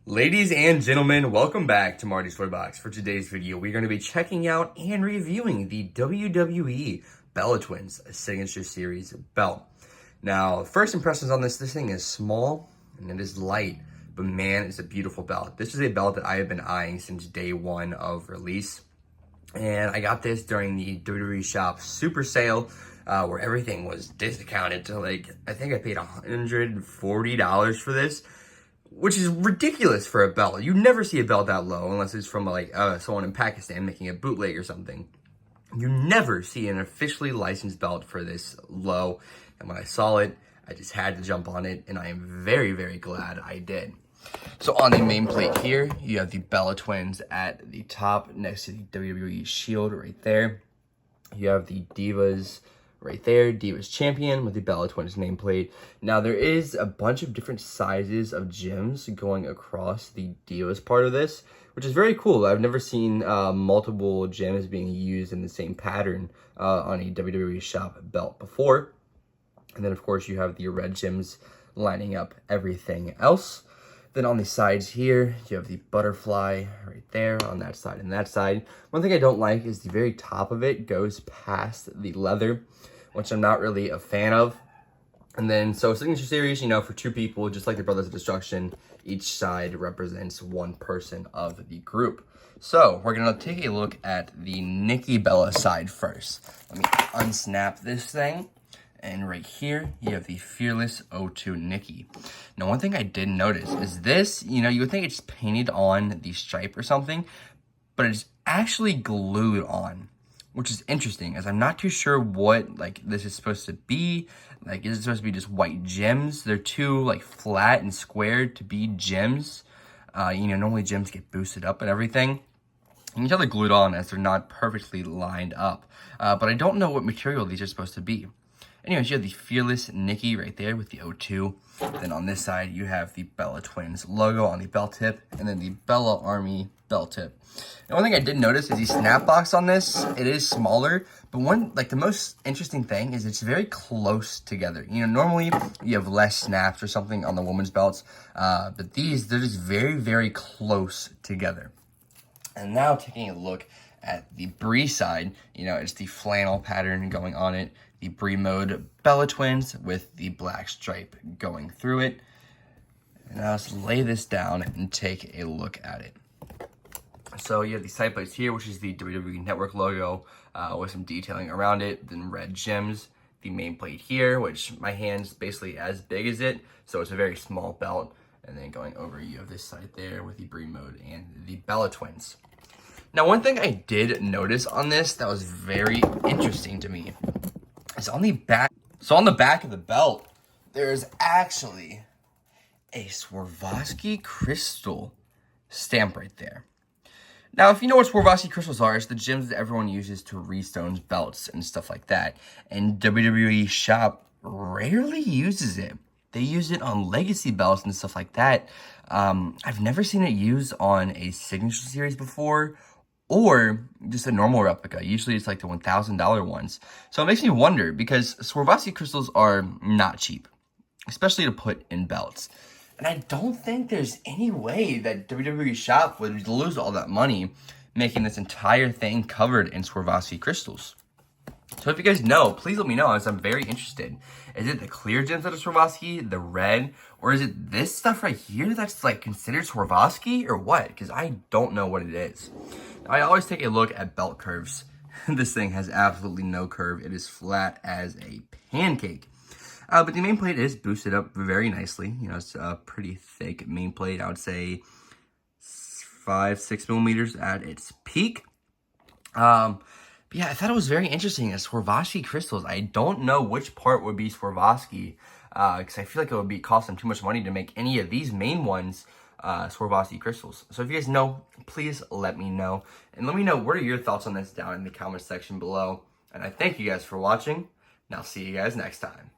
Ladies and gentlemen, welcome back to Marty's Toybox. For today's video, we're going to be checking out and reviewing the WWE Bella Twins Signature Series belt. Now, first impressions on this thing is small and it is light, but man, it's a beautiful belt. This is a belt that I have been eyeing since day one of release, and I got this during the WWE Shop Super Sale, where everything was discounted to I think I paid $140 for this, which is ridiculous for a belt. You never see a belt that low unless it's from someone in Pakistan making a bootleg or something. You never see an officially licensed belt for this low. And when I saw it, I just had to jump on it, and I am very, very glad I did. So on the main plate here, you have the Bella Twins at the top next to the WWE Shield right there. You have the Divas right there, Divas Champion with the Bella Twins nameplate. Now there is a bunch of different sizes of gems going across the Divas part of this, which is very cool. I've never seen multiple gems being used in the same pattern on a WWE Shop belt before. And then of course you have the red gems lining up everything else. Then on the sides here, you have the butterfly right there on that side and that side. One thing I don't like is the very top of it goes past the leather, which I'm not really a fan of. And then, so Signature Series, for two people, just like the Brothers of Destruction, each side represents one person of the group. So we're gonna take a look at the Nikki Bella side first. Let me unsnap this thing. And right here, you have the Fearless O2 Nikki. Now, one thing I did notice is this, you would think it's painted on the stripe or something, but it's actually glued on, which is interesting, as I'm not too sure what, this is supposed to be. Is it supposed to be just white gems? They're too, flat and squared to be gems. Normally gems get boosted up and everything. You can tell they're glued on as they're not perfectly lined up. But I don't know what material these are supposed to be. Anyways, you have the Fearless Nikki right there with the O2. Then on this side, you have the Bella Twins logo on the belt tip, and then the Bella Army belt tip. And one thing I did notice is the snap box on this. It is smaller, but the most interesting thing is it's very close together. Normally you have less snaps or something on the women's belts, but they're just very, very close together. And now taking a look at the Brie side, it's the flannel pattern going on it. The Brie mode Bella Twins with the black stripe going through it. And now let's lay this down and take a look at it. So you have the side plates here, which is the WWE Network logo with some detailing around it. Then red gems. The main plate here, which my hand's basically as big as it, so it's a very small belt. And then going over, you have this side there with the Brie mode and the Bella Twins. Now, one thing I did notice on this that was very interesting to me is on the back. So on the back of the belt, there's actually a Sosi Crystal stamp right there. Now, if you know what Sosi Crystals are, it's the gems that everyone uses to restone belts and stuff like that. And WWE Shop rarely uses it. They use it on legacy belts and stuff like that. I've never seen it used on a Signature Series before, or just a normal replica. Usually it's like the $1,000 ones. So it makes me wonder, because Sosi Crystals are not cheap, especially to put in belts. And I don't think there's any way that WWE Shop would lose all that money making this entire thing covered in Sosi Crystals. So if you guys know, please let me know, as I'm very interested. Is it the clear gems that are Swarovski, the red, or is it this stuff right here that's considered Swarovski, or what? Because I don't know what it is. I always take a look at belt curves. This thing has absolutely no curve. It is flat as a pancake. But the main plate is boosted up very nicely. It's a pretty thick main plate. I would say 5-6 millimeters at its peak. But yeah, I thought it was very interesting. As Sosi Crystals, I don't know which part would be Swarovski, because I feel like it would cost them too much money to make any of these main ones Sosi Crystals. So if you guys know, please let me know. And let me know, what are your thoughts on this down in the comment section below. And I thank you guys for watching, and I'll see you guys next time.